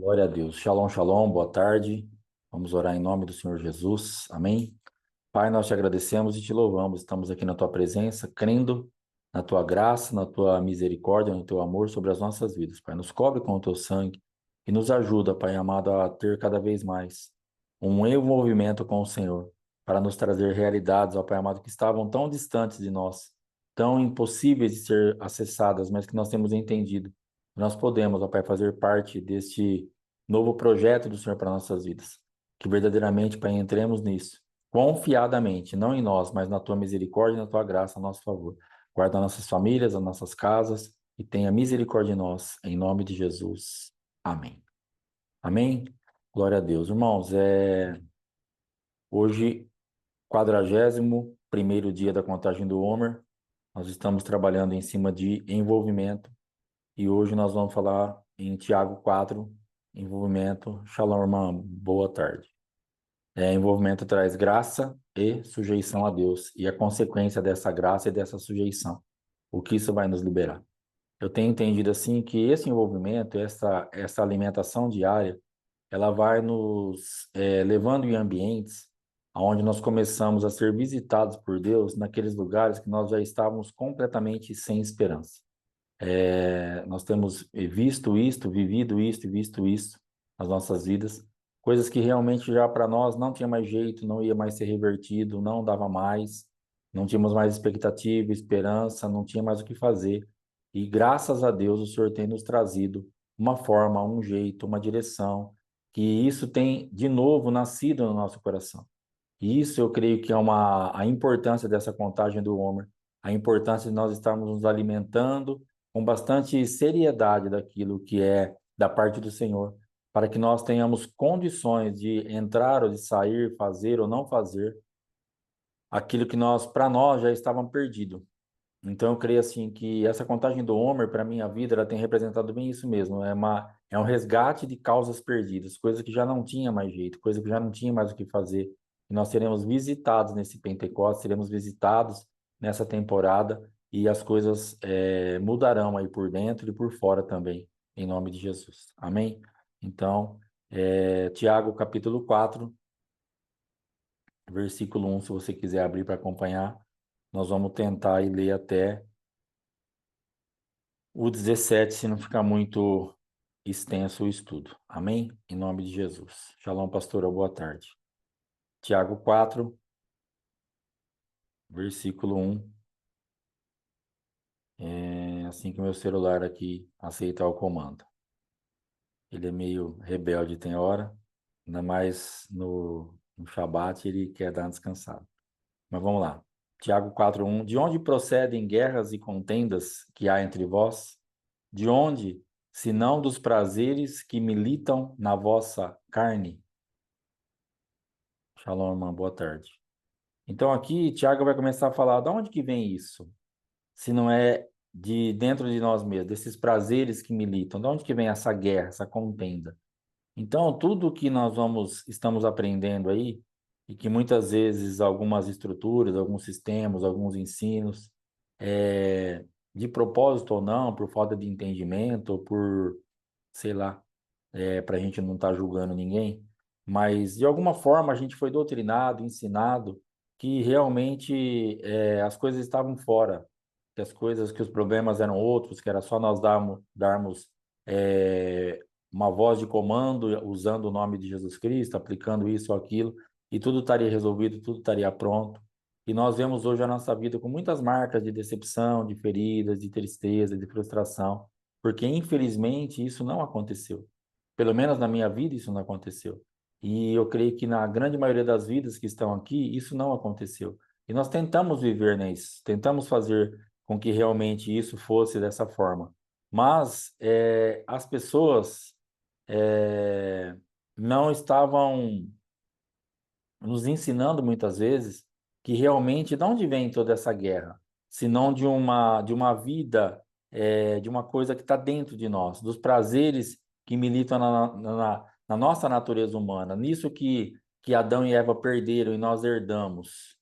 Glória a Deus. Shalom, shalom, boa tarde. Vamos orar em nome do Senhor Jesus. Amém. Pai, nós te agradecemos e te louvamos. Estamos aqui na tua presença, crendo na tua graça, na tua misericórdia, no teu amor sobre as nossas vidas. Pai, nos cobre com o teu sangue e nos ajuda, Pai amado, a ter cada vez mais um envolvimento com o Senhor, para nos trazer realidades, ó Pai amado, que estavam tão distantes de nós, tão impossíveis de ser acessadas, mas que nós temos entendido. Nós podemos, ó Pai, fazer parte deste novo projeto do Senhor para nossas vidas. Que verdadeiramente, Pai, entremos nisso confiadamente, não em nós, mas na tua misericórdia e na tua graça a nosso favor. Guarda nossas famílias, as nossas casas e tenha misericórdia de nós, em nome de Jesus. Amém. Amém? Glória a Deus. Irmãos, hoje, 41º dia da contagem do Homer, nós estamos trabalhando em cima de envolvimento e hoje nós vamos falar em Tiago 4, envolvimento. Shalom, irmã, boa tarde. Envolvimento traz graça e sujeição a Deus, e a consequência dessa graça e dessa sujeição. O que isso vai nos liberar? Eu tenho entendido assim que esse envolvimento, essa alimentação diária, ela vai nos levando em ambientes onde nós começamos a ser visitados por Deus naqueles lugares que nós já estávamos completamente sem esperança. Nós temos visto isto, vivido isto e visto isso nas nossas vidas, coisas que realmente já para nós não tinha mais jeito, não ia mais ser revertido, não dava mais, não tínhamos mais expectativa, esperança, não tinha mais o que fazer. E graças a Deus o Senhor tem nos trazido uma forma, um jeito, uma direção, que isso tem de novo nascido no nosso coração. E isso eu creio que é a importância dessa contagem do Homer, a importância de nós estarmos nos alimentando com bastante seriedade daquilo que é da parte do Senhor, para que nós tenhamos condições de entrar ou de sair, fazer ou não fazer aquilo que para nós já estava perdido. Então eu creio assim que essa contagem do Homer para minha vida, ela tem representado bem isso mesmo, é um resgate de causas perdidas, coisa que já não tinha mais jeito, coisa que já não tinha mais o que fazer. E nós seremos visitados nesse Pentecostes, seremos visitados nessa temporada e as coisas mudarão aí por dentro e por fora também, em nome de Jesus. Amém? Então, Tiago capítulo 4, versículo 1, se você quiser abrir para acompanhar, nós vamos tentar ir ler até o 17, se não ficar muito extenso o estudo. Amém? Em nome de Jesus. Shalom, pastora, boa tarde. Tiago 4, versículo 1. É assim que o meu celular aqui aceitar o comando. Ele é meio rebelde, tem hora, ainda mais no Shabat, ele quer dar uma descansada. Mas vamos lá. Tiago 4:1. De onde procedem guerras e contendas que há entre vós? De onde, senão dos prazeres que militam na vossa carne? Shalom, irmã, boa tarde. Então aqui, Tiago vai começar a falar, de onde que vem isso? Se não é de dentro de nós mesmos, desses prazeres que militam, de onde que vem essa guerra, essa contenda? Então, tudo que estamos aprendendo aí, e que muitas vezes algumas estruturas, alguns sistemas, alguns ensinos, de propósito ou não, por falta de entendimento, ou por, sei lá, para a gente não estar julgando ninguém, mas de alguma forma a gente foi doutrinado, ensinado que realmente as coisas estavam fora, que os problemas eram outros, que era só nós darmos é, uma voz de comando usando o nome de Jesus Cristo, aplicando isso ou aquilo, e tudo estaria resolvido, tudo estaria pronto. E nós vemos hoje a nossa vida com muitas marcas de decepção, de feridas, de tristeza, de frustração, porque infelizmente isso não aconteceu. Pelo menos na minha vida isso não aconteceu. E eu creio que na grande maioria das vidas que estão aqui, isso não aconteceu. E nós tentamos viver nisso, tentamos fazer com que realmente isso fosse dessa forma. Mas as pessoas é, não estavam nos ensinando muitas vezes que realmente de onde vem toda essa guerra, senão de uma vida, de uma coisa que está dentro de nós, dos prazeres que militam na nossa natureza humana, nisso que Adão e Eva perderam e nós herdamos,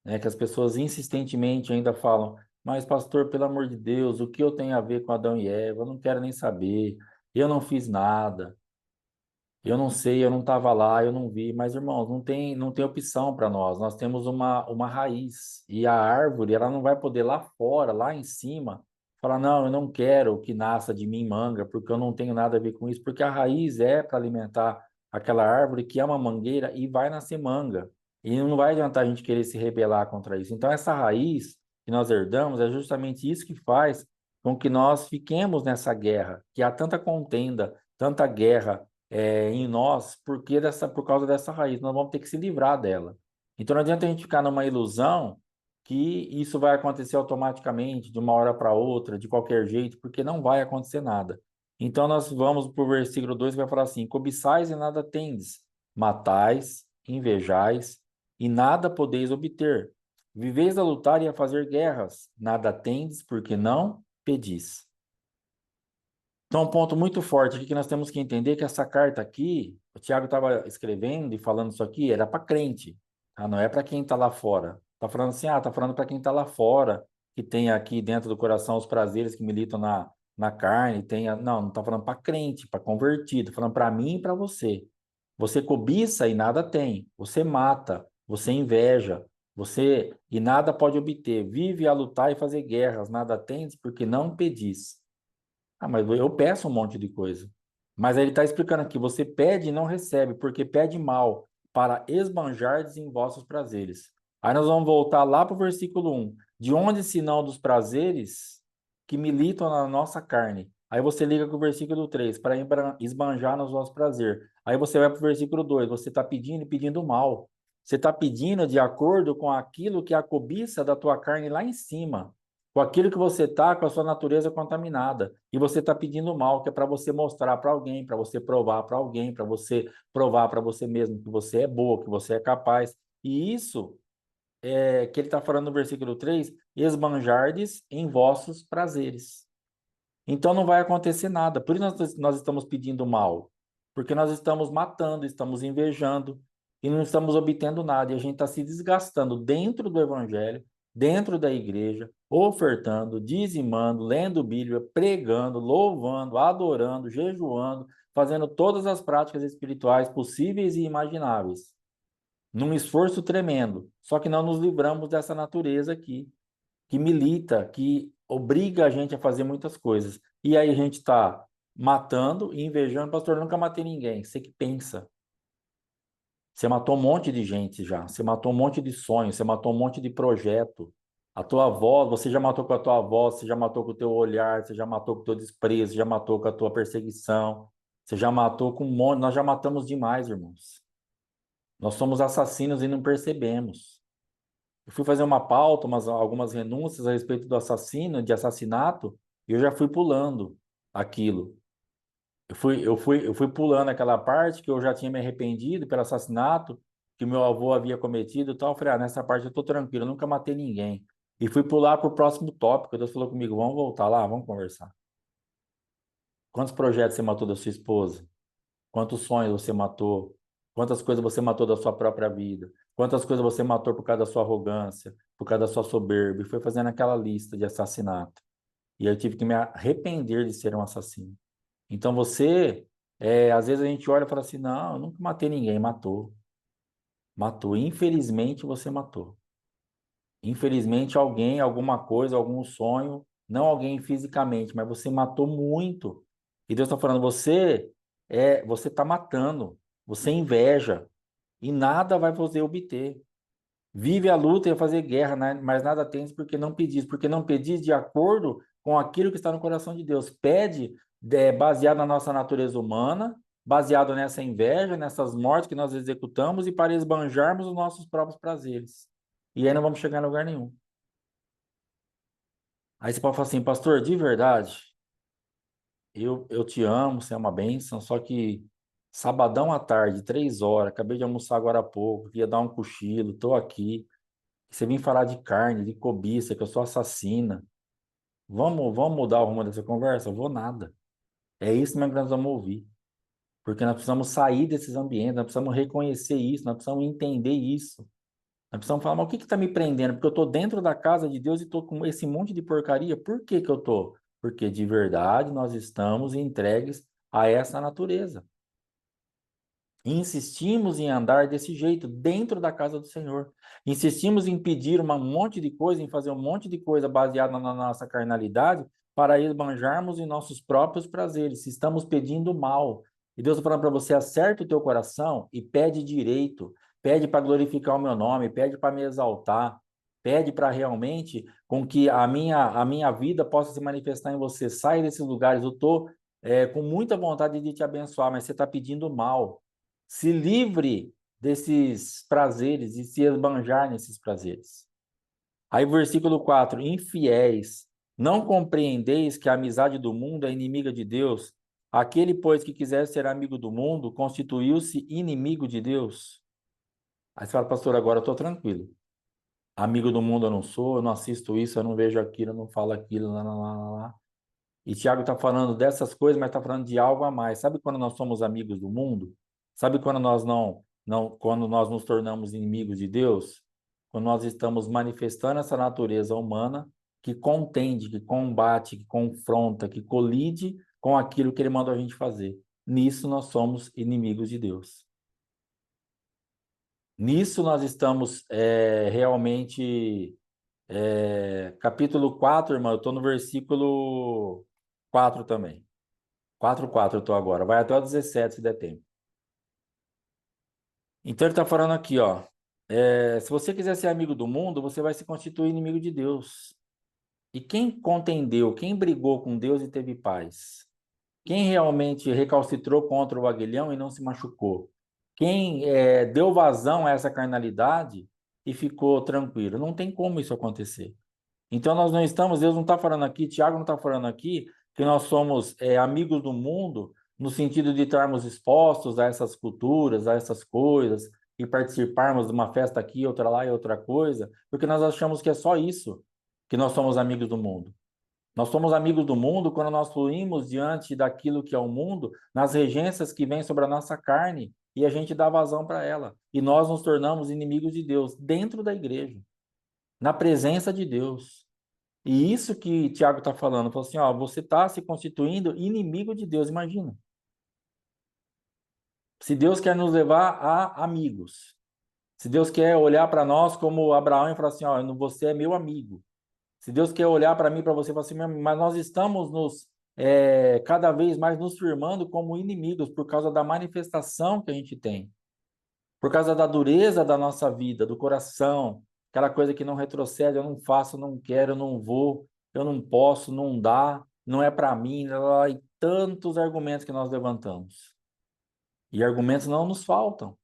né? Que as pessoas insistentemente ainda falam, mas pastor, pelo amor de Deus, o que eu tenho a ver com Adão e Eva? Eu não quero nem saber, eu não fiz nada. Eu não sei, eu não estava lá, eu não vi, mas irmãos, não tem opção para nós. Nós temos uma raiz e a árvore, ela não vai poder lá fora, lá em cima, falar, não, eu não quero que nasça de mim manga, porque eu não tenho nada a ver com isso, porque a raiz é para alimentar aquela árvore que é uma mangueira e vai nascer manga. E não vai adiantar a gente querer se rebelar contra isso. Então, essa raiz que nós herdamos é justamente isso que faz com que nós fiquemos nessa guerra, que há tanta contenda, tanta guerra em nós por causa dessa raiz. Nós vamos ter que se livrar dela. Então não adianta a gente ficar numa ilusão que isso vai acontecer automaticamente, de uma hora para outra, de qualquer jeito, porque não vai acontecer nada. Então nós vamos para o versículo 2 que vai falar assim: cobiçais e nada tendes, matais, invejais e nada podeis obter. Viveis a lutar e a fazer guerras, nada tendes porque não pedis. Então, um ponto muito forte aqui que nós temos que entender que essa carta aqui, o Tiago estava escrevendo e falando isso aqui, era para crente, tá? Não é para quem está lá fora. Está falando assim, está falando para quem está lá fora, que tem aqui dentro do coração os prazeres que militam na carne, não está falando para crente, para convertido, está falando para mim e para você. Você cobiça e nada tem, você mata, você inveja, você e nada pode obter, vive a lutar e fazer guerras, nada tens porque não pedis. Mas eu peço um monte de coisa. Mas aí ele está explicando aqui: você pede e não recebe, porque pede mal, para esbanjardes em vossos prazeres. Aí nós vamos voltar lá para o versículo 1. De onde, senão dos prazeres que militam na nossa carne? Aí você liga com o versículo 3, para esbanjar nos vossos prazeres. Aí você vai para o versículo 2, você está pedindo e pedindo mal. Você está pedindo de acordo com aquilo que é a cobiça da tua carne lá em cima, com aquilo que você está com a sua natureza contaminada. E você está pedindo mal, que é para você mostrar para alguém, para você provar para alguém, para você provar para você mesmo que você é boa, que você é capaz. E isso é que ele está falando no versículo 3, esbanjardes em vossos prazeres. Então não vai acontecer nada. Por isso nós estamos pedindo mal. Porque nós estamos matando, estamos invejando e não estamos obtendo nada. E a gente está se desgastando dentro do evangelho, dentro da igreja, ofertando, dizimando, lendo Bíblia, pregando, louvando, adorando, jejuando, fazendo todas as práticas espirituais possíveis e imagináveis, num esforço tremendo. Só que não nos livramos dessa natureza aqui que milita, que obriga a gente a fazer muitas coisas. E aí a gente está matando e invejando. Pastor, eu nunca matei ninguém. Você que pensa. Você matou um monte de gente já. Você matou um monte de sonhos. Você matou um monte de projeto. A tua avó, você já matou com a tua avó, você já matou com o teu olhar, você já matou com o teu desprezo, você já matou com a tua perseguição, você já matou com um monte. Nós já matamos demais, irmãos. Nós somos assassinos e não percebemos. Eu fui fazer uma pauta, algumas renúncias a respeito do assassino, de assassinato, e eu já fui pulando aquilo. Eu fui pulando aquela parte que eu já tinha me arrependido pelo assassinato que meu avô havia cometido e tal. Eu falei, nessa parte eu tô tranquilo, eu nunca matei ninguém. E fui pular para o próximo tópico. Deus falou comigo, vamos voltar lá, vamos conversar. Quantos projetos você matou da sua esposa? Quantos sonhos você matou? Quantas coisas você matou da sua própria vida? Quantas coisas você matou por causa da sua arrogância, por causa da sua soberba? E foi fazendo aquela lista de assassinato. E eu tive que me arrepender de ser um assassino. Então às vezes a gente olha e fala assim: não, eu nunca matei ninguém. Matou. Matou. Infelizmente você matou. Infelizmente alguém, alguma coisa, algum sonho, não alguém fisicamente, mas você matou muito. E Deus está falando: você está matando, você inveja e nada vai você obter. Vive a luta e a fazer guerra, né? Mas nada tens porque não pedis de acordo com aquilo que está no coração de Deus. Pede baseado na nossa natureza humana, baseado nessa inveja, nessas mortes que nós executamos e para esbanjarmos os nossos próprios prazeres. E aí não vamos chegar em lugar nenhum. Aí você pode falar assim: pastor, de verdade, eu te amo, você é uma bênção, só que sabadão à tarde, 3 horas, acabei de almoçar agora há pouco, ia dar um cochilo, estou aqui. Você vem falar de carne, de cobiça, que eu sou assassina. Vamos mudar o rumo dessa conversa? Vou nada. É isso mesmo que nós vamos ouvir. Porque nós precisamos sair desses ambientes, nós precisamos reconhecer isso, nós precisamos entender isso. Nós precisamos falar, mas o que está me prendendo? Porque eu estou dentro da casa de Deus e estou com esse monte de porcaria. Por que que eu estou? Porque de verdade nós estamos entregues a essa natureza. Insistimos em andar desse jeito, dentro da casa do Senhor. Insistimos em pedir um monte de coisa, em fazer um monte de coisa baseada na nossa carnalidade, para esbanjarmos em nossos próprios prazeres. Estamos pedindo mal. E Deus está falando para você, acerta o teu coração e pede direito. Pede para glorificar o meu nome, pede para me exaltar, pede para realmente com que a minha vida possa se manifestar em você. Sai desses lugares. Eu estou com muita vontade de te abençoar, mas você está pedindo mal. Se livre desses prazeres e se esbanjar nesses prazeres. Aí, versículo 4: Infiéis, não compreendeis que a amizade do mundo é inimiga de Deus? Aquele, pois, que quiser ser amigo do mundo, constituiu-se inimigo de Deus. Aí você fala, pastor, agora eu estou tranquilo. Amigo do mundo eu não sou, eu não assisto isso, eu não vejo aquilo, eu não falo aquilo, lá, lá, lá, lá, lá. E Tiago está falando dessas coisas, mas está falando de algo a mais. Sabe quando nós somos amigos do mundo? Sabe quando nós quando nós nos tornamos inimigos de Deus? Quando nós estamos manifestando essa natureza humana que contende, que combate, que confronta, que colide com aquilo que ele mandou a gente fazer. Nisso nós somos inimigos de Deus. Nisso nós estamos realmente capítulo 4, irmão, eu estou no versículo 4 também. 4:4 eu estou agora. Vai até o 17, se der tempo. Então ele está falando aqui, ó. Se você quiser ser amigo do mundo, você vai se constituir inimigo de Deus. E quem contendeu, quem brigou com Deus e teve paz? Quem realmente recalcitrou contra o aguilhão e não se machucou? Quem deu vazão a essa carnalidade e ficou tranquilo? Não tem como isso acontecer. Então nós não estamos, Deus não está falando aqui, Tiago não está falando aqui que nós somos amigos do mundo no sentido de estarmos expostos a essas culturas, a essas coisas e participarmos de uma festa aqui, outra lá e outra coisa, porque nós achamos que é só isso que nós somos amigos do mundo. Nós somos amigos do mundo quando nós fluímos diante daquilo que é o mundo, nas regências que vêm sobre a nossa carne e a gente dá vazão para ela. E nós nos tornamos inimigos de Deus dentro da igreja, na presença de Deus. E isso que Tiago está falando, falou assim, ó, você está se constituindo inimigo de Deus, imagina. Se Deus quer nos levar a amigos, se Deus quer olhar para nós como Abraão e falar assim, ó, você é meu amigo. Se Deus quer olhar para mim, para você, e falar assim, mas nós estamos cada vez mais nos firmando como inimigos por causa da manifestação que a gente tem, por causa da dureza da nossa vida, do coração, aquela coisa que não retrocede, eu não faço, não quero, eu não vou, eu não posso, não dá, não é para mim, lá, lá, lá, e tantos argumentos que nós levantamos. E argumentos não nos faltam.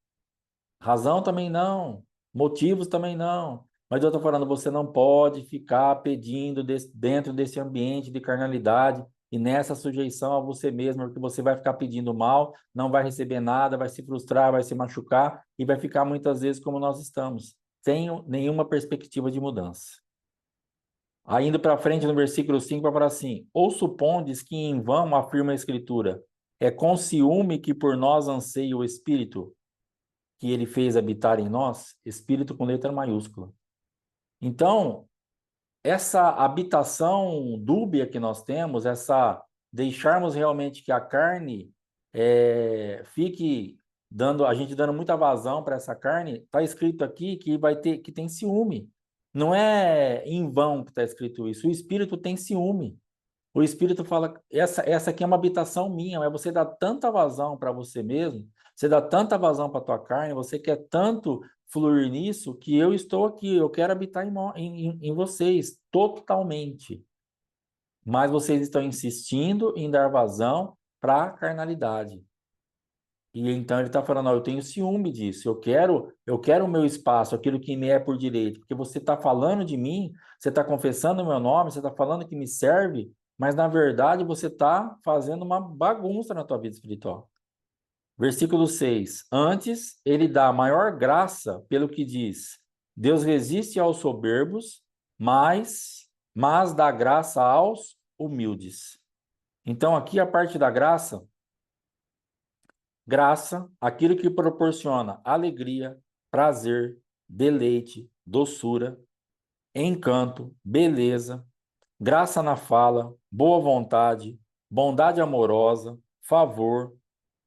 Razão também não, motivos também não. Mas eu estou falando, você não pode ficar pedindo dentro desse ambiente de carnalidade e nessa sujeição a você mesmo, porque você vai ficar pedindo mal, não vai receber nada, vai se frustrar, vai se machucar e vai ficar muitas vezes como nós estamos, sem nenhuma perspectiva de mudança. Aí indo para frente no versículo 5 vai falar assim: ou supondes que em vão afirma a Escritura, é com ciúme que por nós anseia o Espírito que ele fez habitar em nós, espírito com letra maiúscula. Então, essa habitação dúbia que nós temos, essa deixarmos realmente que a carne fique a gente dando muita vazão para essa carne, está escrito aqui que vai ter que tem ciúme. Não é em vão que está escrito isso. O espírito tem ciúme. O Espírito fala, essa aqui é uma habitação minha, mas você dá tanta vazão para você mesmo, você dá tanta vazão para a tua carne, você quer tanto fluir nisso, que eu estou aqui, eu quero habitar em vocês, totalmente. Mas vocês estão insistindo em dar vazão para a carnalidade. E então ele está falando, ó, eu tenho ciúme disso, eu quero o meu espaço, aquilo que me é por direito, porque você está falando de mim, você está confessando o meu nome, você está falando que me serve, mas na verdade você está fazendo uma bagunça na tua vida espiritual. Versículo 6. Antes, ele dá maior graça pelo que diz, Deus resiste aos soberbos, mas dá graça aos humildes. Então aqui a parte da graça, aquilo que proporciona alegria, prazer, deleite, doçura, encanto, beleza, graça na fala, boa vontade, bondade amorosa, favor,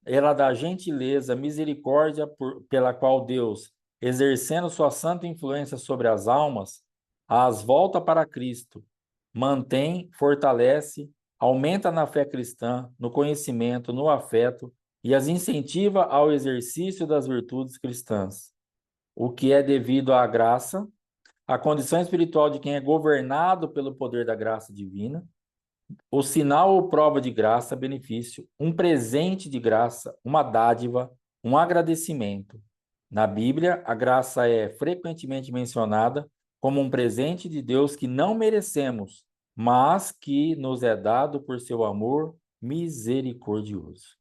ela dá gentileza, misericórdia pela qual Deus, exercendo sua santa influência sobre as almas, as volta para Cristo, mantém, fortalece, aumenta na fé cristã, no conhecimento, no afeto e as incentiva ao exercício das virtudes cristãs, o que é devido à graça, à condição espiritual de quem é governado pelo poder da graça divina, o sinal ou prova de graça, benefício, um presente de graça, uma dádiva, um agradecimento. Na Bíblia, a graça é frequentemente mencionada como um presente de Deus que não merecemos, mas que nos é dado por seu amor misericordioso.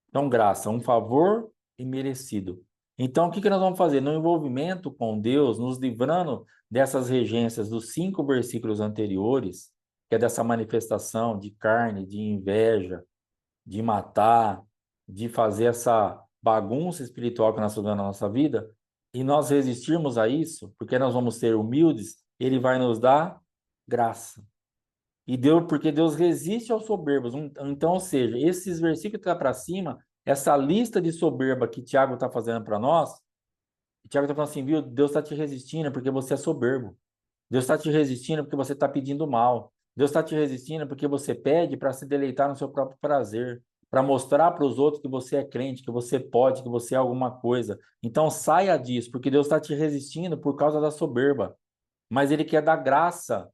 Então, graça, um favor imerecido. Então, o que nós vamos fazer? No envolvimento com Deus, nos livrando dessas regências dos 5 versículos anteriores, que é dessa manifestação de carne, de inveja, de matar, de fazer essa bagunça espiritual que nós estamos na nossa vida, e nós resistirmos a isso, porque nós vamos ser humildes, ele vai nos dar graça. E Deus, porque Deus resiste aos soberbos. Então, ou seja, esses versículos que está para cima, essa lista de soberba que Tiago está fazendo para nós, Tiago está falando assim, viu? Deus está te resistindo porque você é soberbo. Deus está te resistindo porque você está pedindo mal. Deus está te resistindo porque você pede para se deleitar no seu próprio prazer, para mostrar para os outros que você é crente, que você pode, que você é alguma coisa. Então saia disso, porque Deus está te resistindo por causa da soberba. Mas Ele quer dar graça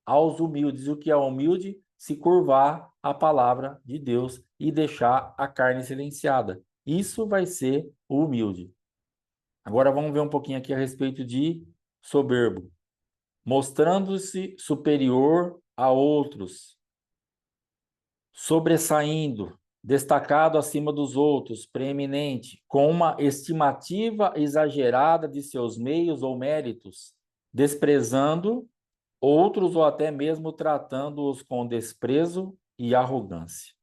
aos humildes. E o que é humilde? Se curvar à palavra de Deus e deixar a carne silenciada. Isso vai ser o humilde. Agora vamos ver um pouquinho aqui a respeito de soberbo. Mostrando-se superior a outros, sobressaindo, destacado acima dos outros, preeminente, com uma estimativa exagerada de seus meios ou méritos, desprezando outros ou até mesmo tratando-os com desprezo e arrogância.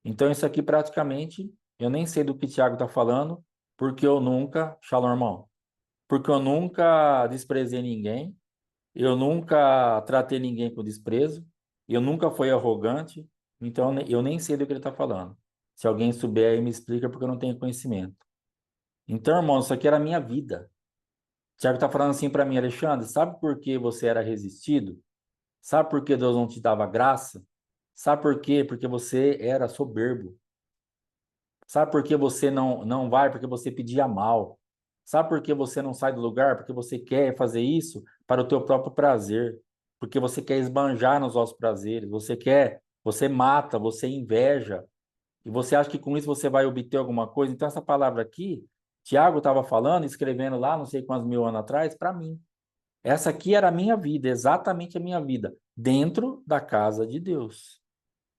Então, isso aqui praticamente, eu nem sei do que Tiago está falando, porque eu nunca, shalom, irmão, porque eu nunca desprezei ninguém, eu nunca tratei ninguém com desprezo, eu nunca fui arrogante, então eu nem sei do que ele está falando. Se alguém souber aí, me explica, porque eu não tenho conhecimento. Então, irmão, isso aqui era a minha vida. Tiago está falando assim para mim, Alexandre, sabe por que você era resistido? Sabe por que Deus não te dava graça? Sabe por quê? Porque você era soberbo. Sabe por que você não vai? Porque você pedia mal. Sabe por que você não sai do lugar? Porque você quer fazer isso para o teu próprio prazer. Porque você quer esbanjar nos vossos prazeres. Você mata, você inveja. E você acha que com isso você vai obter alguma coisa. Então, essa palavra aqui, Tiago estava falando, escrevendo lá, não sei quantos mil anos atrás, para mim. Essa aqui era a minha vida, exatamente a minha vida, dentro da casa de Deus.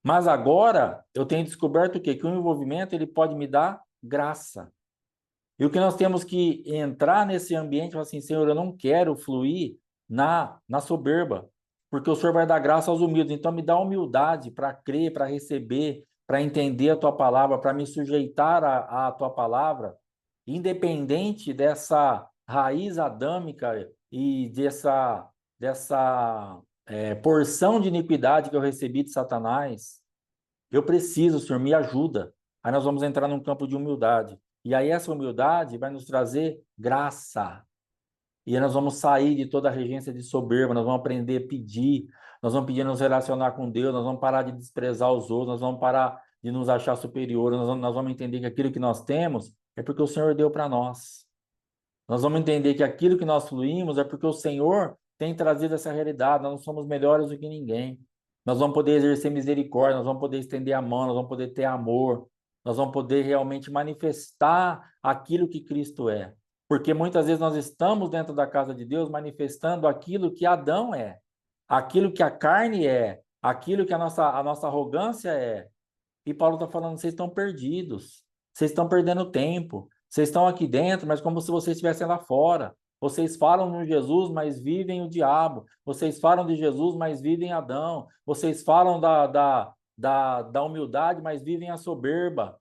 Mas agora eu tenho descoberto o quê? Que o envolvimento ele pode me dar graça. E o que nós temos que entrar nesse ambiente e falar assim, Senhor, eu não quero fluir na soberba, porque o Senhor vai dar graça aos humildes. Então me dá humildade para crer, para receber, para entender a tua palavra, para me sujeitar à tua palavra, independente dessa raiz adâmica e dessa porção de iniquidade que eu recebi de Satanás. Eu preciso, Senhor, me ajuda. Aí nós vamos entrar num campo de humildade. E aí essa humildade vai nos trazer graça. E aí nós vamos sair de toda a regência de soberba, nós vamos aprender a pedir, nós vamos pedir a nos relacionar com Deus, nós vamos parar de desprezar os outros, nós vamos parar de nos achar superiores, nós vamos entender que aquilo que nós temos é porque o Senhor deu para nós. Nós vamos entender que aquilo que nós fluímos é porque o Senhor tem trazido essa realidade. Nós não somos melhores do que ninguém. Nós vamos poder exercer misericórdia, nós vamos poder estender a mão, nós vamos poder ter amor, nós vamos poder realmente manifestar aquilo que Cristo é. Porque muitas vezes nós estamos dentro da casa de Deus manifestando aquilo que Adão é, aquilo que a carne é, aquilo que a nossa arrogância é. E Paulo está falando, vocês estão perdidos, vocês estão perdendo tempo, vocês estão aqui dentro, mas como se vocês estivessem lá fora. Vocês falam de Jesus, mas vivem o diabo. Vocês falam de Jesus, mas vivem Adão. Vocês falam da humildade, mas vivem a soberba.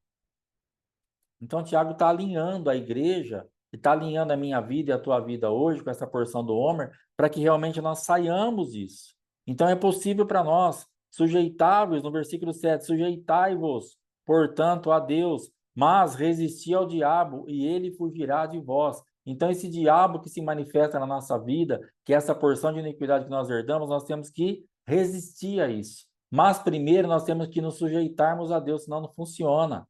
Então, Tiago está alinhando a igreja, e está alinhando a minha vida e a tua vida hoje com essa porção do Homer, para que realmente nós saiamos disso. Então, é possível para nós, sujeitáveis, no versículo 7, sujeitai-vos portanto, a Deus, mas resisti ao diabo e ele fugirá de vós. Então, esse diabo que se manifesta na nossa vida, que é essa porção de iniquidade que nós herdamos, nós temos que resistir a isso. Mas primeiro nós temos que nos sujeitarmos a Deus, senão não funciona.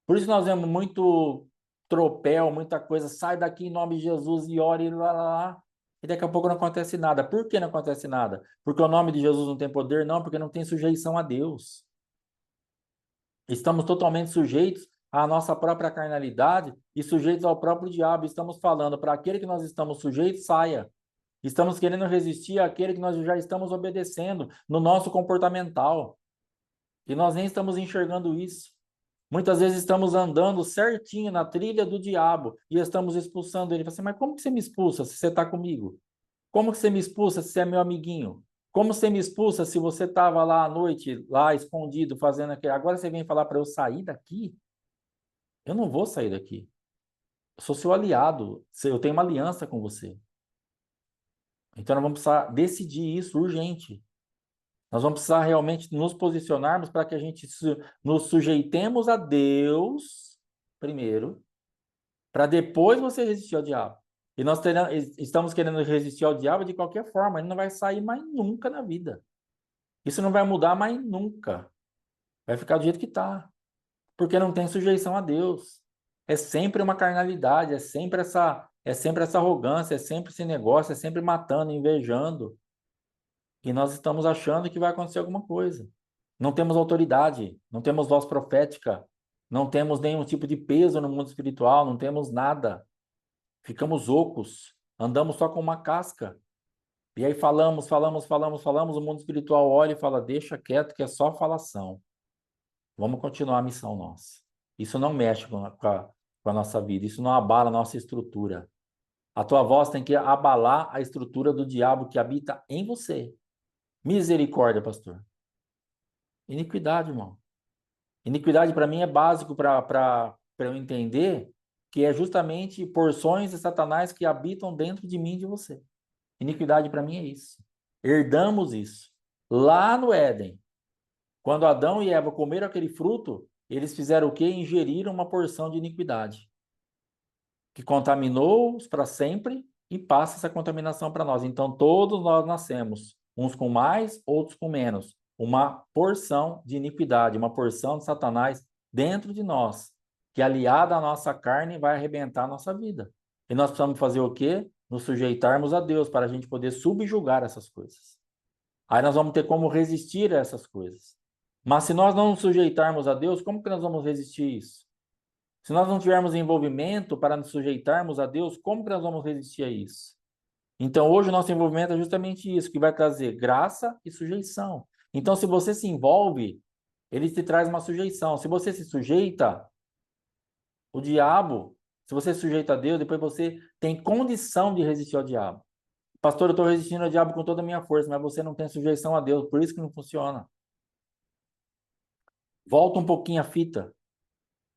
Por isso nós vemos muito tropel, muita coisa, sai daqui em nome de Jesus e ore e lá, lá, lá. E daqui a pouco não acontece nada. Por que não acontece nada? Porque o nome de Jesus não tem poder? Não, porque não tem sujeição a Deus. Estamos totalmente sujeitos à nossa própria carnalidade e sujeitos ao próprio diabo. Estamos falando para aquele que nós estamos sujeitos, saia. Estamos querendo resistir àquele que nós já estamos obedecendo no nosso comportamental. E nós nem estamos enxergando isso. Muitas vezes estamos andando certinho na trilha do diabo e estamos expulsando ele. Você, mas como que você me expulsa se você está comigo? Como que você me expulsa se você é meu amiguinho? Como você me expulsa se você estava lá à noite, lá escondido, fazendo aquilo? Agora você vem falar para eu sair daqui? Eu não vou sair daqui. Eu sou seu aliado. Eu tenho uma aliança com você. Então nós vamos precisar decidir isso urgente. Nós vamos precisar realmente nos posicionarmos para que a gente nos sujeitemos a Deus primeiro, para depois você resistir ao diabo. E nós estamos querendo resistir ao diabo de qualquer forma, ele não vai sair mais nunca na vida. Isso não vai mudar mais nunca. Vai ficar do jeito que está, porque não tem sujeição a Deus. É sempre uma carnalidade, é sempre essa arrogância, é sempre esse negócio, é sempre matando, invejando. E nós estamos achando que vai acontecer alguma coisa. Não temos autoridade, não temos voz profética, não temos nenhum tipo de peso no mundo espiritual, não temos nada. Ficamos ocos, andamos só com uma casca. E aí falamos, o mundo espiritual olha e fala, deixa quieto que é só falação. Vamos continuar a missão nossa. Isso não mexe com a nossa vida, isso não abala a nossa estrutura. A tua voz tem que abalar a estrutura do diabo que habita em você. Misericórdia, pastor. Iniquidade, irmão. Iniquidade para mim é básico para eu entender que é justamente porções de Satanás que habitam dentro de mim e de você. Iniquidade para mim é isso. Herdamos isso. Lá no Éden, quando Adão e Eva comeram aquele fruto, eles fizeram o quê? Ingeriram uma porção de iniquidade que contaminou-os para sempre e passa essa contaminação para nós. Então, todos nós nascemos, uns com mais, outros com menos. Uma porção de iniquidade, uma porção de Satanás dentro de nós, que aliada à nossa carne vai arrebentar a nossa vida. E nós precisamos fazer o quê? Nos sujeitarmos a Deus para a gente poder subjugar essas coisas. Aí nós vamos ter como resistir a essas coisas. Mas se nós não nos sujeitarmos a Deus, como que nós vamos resistir isso? Se nós não tivermos envolvimento para nos sujeitarmos a Deus, como que nós vamos resistir a isso? Então, hoje o nosso envolvimento é justamente isso, que vai trazer graça e sujeição. Então, se você se envolve, ele te traz uma sujeição. Se você se sujeita, o diabo, se você se sujeita a Deus, depois você tem condição de resistir ao diabo. Pastor, eu estou resistindo ao diabo com toda a minha força, mas você não tem sujeição a Deus, por isso que não funciona. Volta um pouquinho a fita.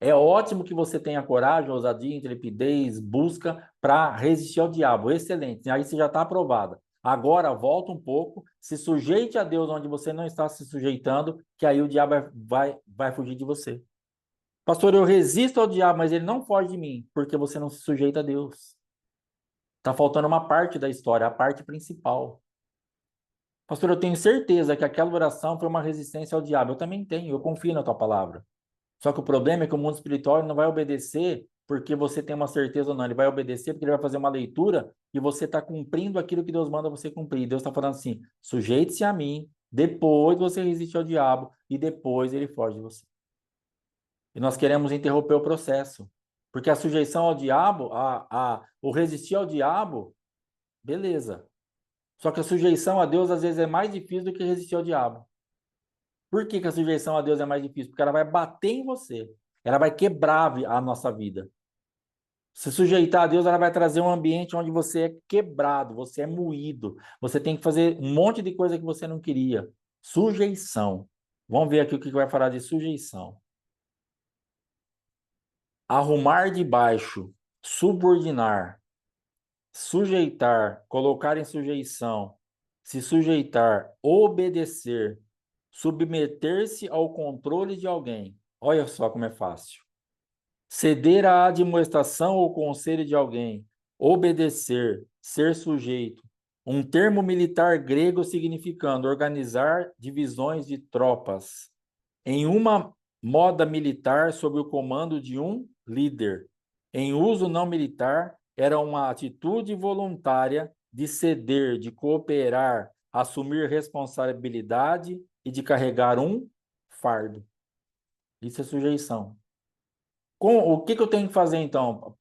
É ótimo que você tenha coragem, ousadia, intrepidez, busca para resistir ao diabo. Excelente. Aí você já está aprovada. Agora volta um pouco, se sujeite a Deus onde você não está se sujeitando, que aí o diabo vai fugir de você. Pastor, eu resisto ao diabo, mas ele não foge de mim, porque você não se sujeita a Deus. Está faltando uma parte da história, a parte principal. Pastor, eu tenho certeza que aquela oração foi uma resistência ao diabo. Eu também tenho, eu confio na tua palavra. Só que o problema é que o mundo espiritual não vai obedecer porque você tem uma certeza ou não. Ele vai obedecer porque ele vai fazer uma leitura e você está cumprindo aquilo que Deus manda você cumprir. Deus está falando assim, sujeite-se a mim, depois você resiste ao diabo e depois ele foge de você. E nós queremos interromper o processo. Porque a sujeição ao diabo, o resistir ao diabo, beleza. Só que a sujeição a Deus às vezes é mais difícil do que resistir ao diabo. Por que a sujeição a Deus é mais difícil? Porque ela vai bater em você. Ela vai quebrar a nossa vida. Se sujeitar a Deus, ela vai trazer um ambiente onde você é quebrado, você é moído. Você tem que fazer um monte de coisa que você não queria. Sujeição. Vamos ver aqui o que vai falar de sujeição. Arrumar debaixo, subordinar, sujeitar, colocar em sujeição, se sujeitar, obedecer, submeter-se ao controle de alguém. Olha só como é fácil. Ceder à admoestação ou conselho de alguém, obedecer, ser sujeito. Um termo militar grego significando organizar divisões de tropas em uma moda militar sob o comando de um líder. Em uso não militar, era uma atitude voluntária de ceder, de cooperar, assumir responsabilidade e de carregar um fardo. Isso é sujeição. O que que eu tenho que fazer então?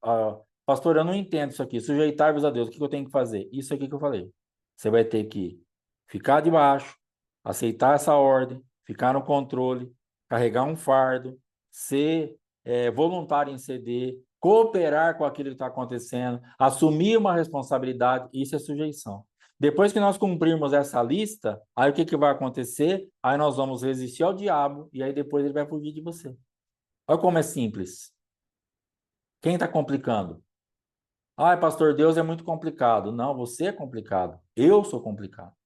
Pastor, eu não entendo isso aqui. Sujeitar-vos a Deus. O que que eu tenho que fazer? Isso aqui que eu falei. Você vai ter que ficar debaixo, aceitar essa ordem, ficar no controle, carregar um fardo, ser voluntário em ceder, cooperar com aquilo que está acontecendo, assumir uma responsabilidade. Isso é sujeição. Depois que nós cumprirmos essa lista, aí o que que vai acontecer? Aí nós vamos resistir ao diabo e aí depois ele vai fugir de você. Olha como é simples. Quem está complicando? Ai, pastor, Deus é muito complicado. Não, você é complicado. Eu sou complicado.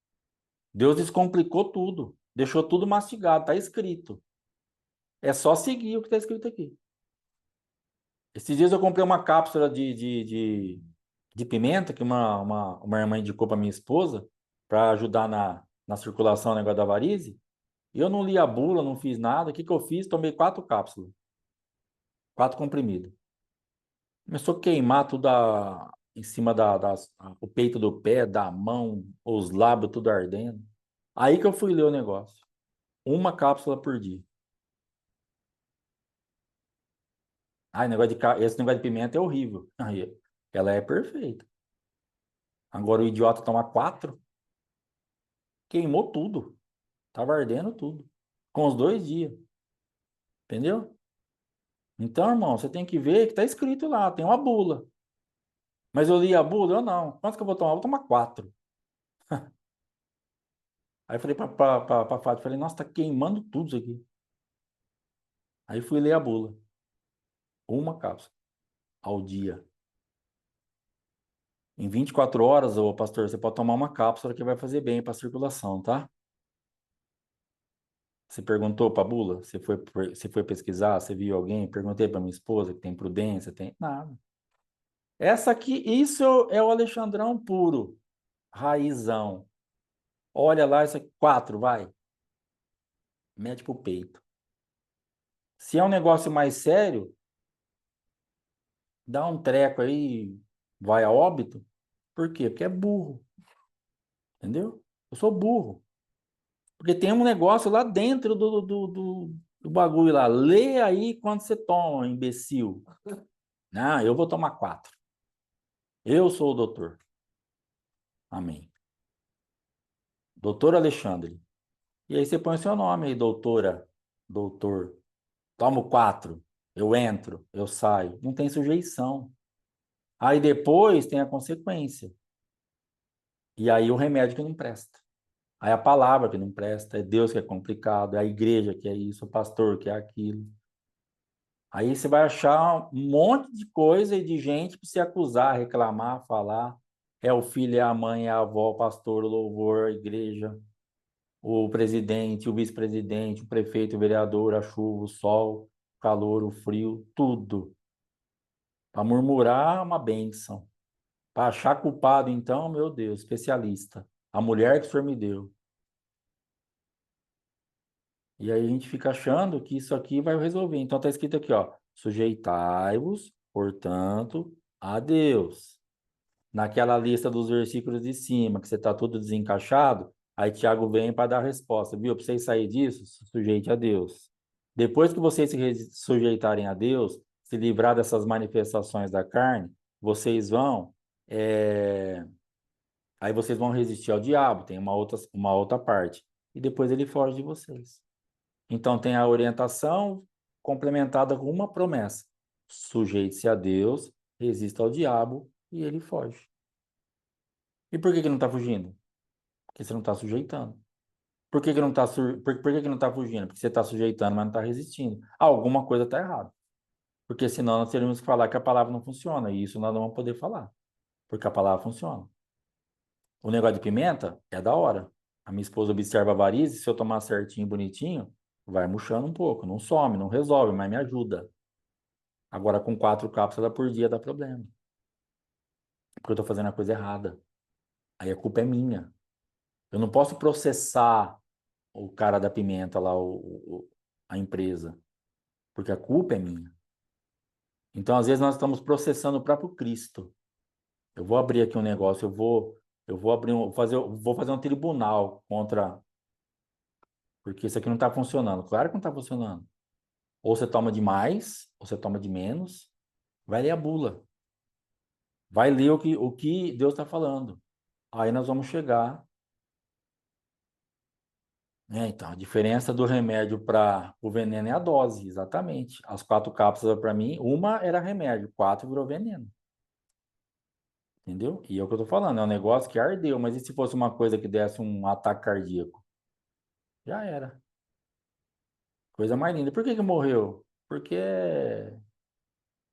Deus descomplicou tudo. Deixou tudo mastigado. Está escrito. É só seguir o que está escrito aqui. Esses dias eu comprei uma cápsula de pimenta que uma irmã indicou para minha esposa para ajudar na circulação, no negócio da varize. E eu não li a bula, não fiz nada. O que que eu fiz? Tomei 4 cápsulas. 4 comprimidos. Começou a queimar tudo em cima o peito do pé, da mão, os lábios tudo ardendo. Aí que eu fui ler o negócio. Uma cápsula por dia. Ai, esse negócio de pimenta é horrível. Aí, ela é perfeita. Agora o idiota toma 4, queimou tudo. Tava ardendo tudo. Com os 2 dias. Entendeu? Então, irmão, você tem que ver que tá escrito lá, tem uma bula. Mas eu li a bula? Eu não. Quanto que eu vou tomar? Eu vou tomar 4. Aí eu falei pra Fátima, falei, nossa, tá queimando tudo isso aqui. Aí fui ler a bula. Uma cápsula ao dia. Em 24 horas, ô pastor, você pode tomar uma cápsula que vai fazer bem para a circulação, tá? Você perguntou para a bula? Você foi pesquisar? Você viu alguém? Perguntei para minha esposa que tem prudência, tem nada. Essa aqui, isso é o Alexandrão puro, raizão. Olha lá, isso aqui, 4, vai. Mete pro peito. Se é um negócio mais sério, dá um treco aí, vai a óbito. Por quê? Porque é burro, entendeu? Eu sou burro. Porque tem um negócio lá dentro do bagulho lá. Lê aí quando você toma, imbecil. Não, eu vou tomar 4. Eu sou o doutor. Amém. Doutor Alexandre. E aí você põe seu nome aí, doutora, doutor. Tomo 4. Eu entro, eu saio. Não tem sujeição. Aí depois tem a consequência. E aí o remédio que não presta. Aí a palavra que não presta, é Deus que é complicado, é a igreja que é isso, o pastor que é aquilo. Aí você vai achar um monte de coisa e de gente para se acusar, reclamar, falar. É o filho, é a mãe, é a avó, o pastor, o louvor, a igreja, o presidente, o vice-presidente, o prefeito, o vereador, a chuva, o sol, o calor, o frio, tudo. Para murmurar, uma bênção. Para achar culpado, então, meu Deus, especialista. A mulher que o Senhor me deu. E aí a gente fica achando que isso aqui vai resolver. Então está escrito aqui, ó, sujeitai-vos, portanto, a Deus. Naquela lista dos versículos de cima, que você está tudo desencaixado, aí Tiago vem para dar a resposta, viu? Para vocês sair disso, se sujeite a Deus. Depois que vocês sujeitarem a Deus, se livrar dessas manifestações da carne, vocês vão, é, aí vocês vão resistir ao diabo, tem uma outra parte. E depois ele foge de vocês. Então, tem a orientação complementada com uma promessa: sujeite-se a Deus, resista ao diabo e ele foge. E por que que não está fugindo? Porque você não está sujeitando. Por que que não está por que que não tá fugindo? Porque você está sujeitando, mas não está resistindo. Alguma coisa está errada. Porque senão nós teríamos que falar que a palavra não funciona. E isso nós não vamos poder falar. Porque a palavra funciona. O negócio de pimenta é da hora. A minha esposa observa a varize. Se eu tomar certinho, bonitinho, Vai murchando um pouco, não some, não resolve, mas me ajuda. Agora, com 4 cápsulas por dia dá problema. Porque eu tô fazendo a coisa errada. Aí a culpa é minha. Eu não posso processar o cara da pimenta lá, a empresa, porque a culpa é minha. Então, às vezes, nós estamos processando o próprio Cristo. Eu vou abrir aqui um negócio, eu vou abrir vou fazer um tribunal contra, porque isso aqui não está funcionando. Claro que não está funcionando. Ou você toma de mais, ou você toma de menos. Vai ler a bula. Vai ler o que Deus está falando. Aí nós vamos chegar. Então, a diferença do remédio para o veneno é a dose, exatamente. As 4 cápsulas para mim, uma era remédio, 4 virou veneno. Entendeu? E é o que eu tô falando, é um negócio que ardeu, mas e se fosse uma coisa que desse um ataque cardíaco? Já era. Coisa mais linda. Por que que morreu? Porque é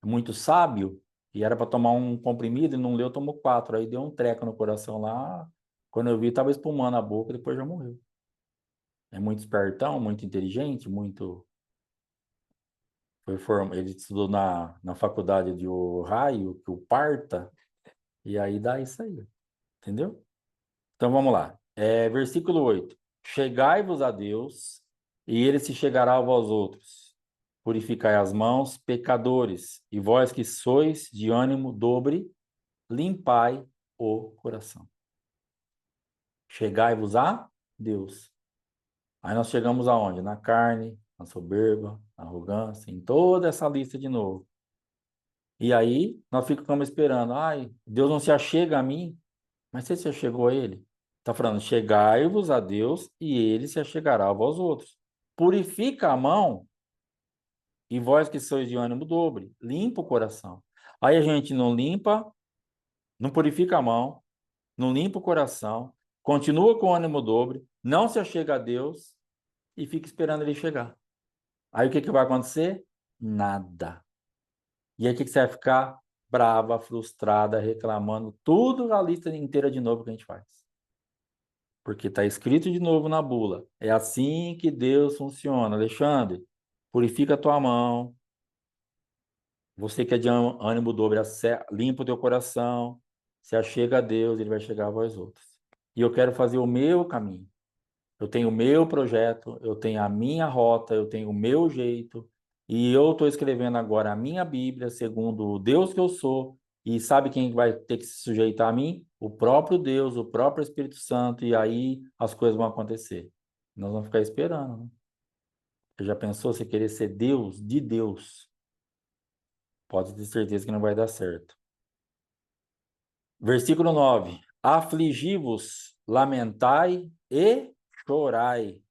muito sábio e era para tomar um comprimido e não leu, tomou 4. Aí deu um treco no coração lá. Quando eu vi, tava espumando a boca, depois já morreu. É muito espertão, muito inteligente, muito. Ele estudou na faculdade de Ohio, que o Parta, e aí dá isso aí, entendeu? Então vamos lá. Versículo 8. Chegai-vos a Deus, e ele se chegará a vós outros. Purificai as mãos, pecadores, e vós que sois de ânimo dobre, limpai o coração. Chegai-vos a Deus. Aí nós chegamos aonde? Na carne, na soberba, na arrogância, em toda essa lista de novo. E aí nós ficamos esperando. Ai, Deus não se achega a mim. Mas você se achegou a ele? Está falando, chegai-vos a Deus e ele se achegará a vós outros. Purifica a mão e vós que sois de ânimo dobre, limpa o coração. Aí a gente não limpa, não purifica a mão, não limpa o coração, continua com o ânimo dobre, não se achega a Deus e fica esperando ele chegar. Aí o que que vai acontecer? Nada. E aí o que que você vai ficar? Brava, frustrada, reclamando, tudo a lista inteira de novo que a gente faz. Porque está escrito de novo na bula. É assim que Deus funciona. Alexandre, purifica a tua mão. Você que é de ânimo dobre, limpa o teu coração. Se achega a Deus, ele vai chegar a vós outros. E eu quero fazer o meu caminho. Eu tenho o meu projeto, eu tenho a minha rota, eu tenho o meu jeito. E eu estou escrevendo agora a minha Bíblia, segundo o Deus que eu sou. E sabe quem vai ter que se sujeitar a mim? O próprio Deus, o próprio Espírito Santo. E aí as coisas vão acontecer. Nós vamos ficar esperando, né? Você já pensou você querer ser Deus de Deus? Pode ter certeza que não vai dar certo. Versículo 9: Afligi-vos, lamentai e chorai.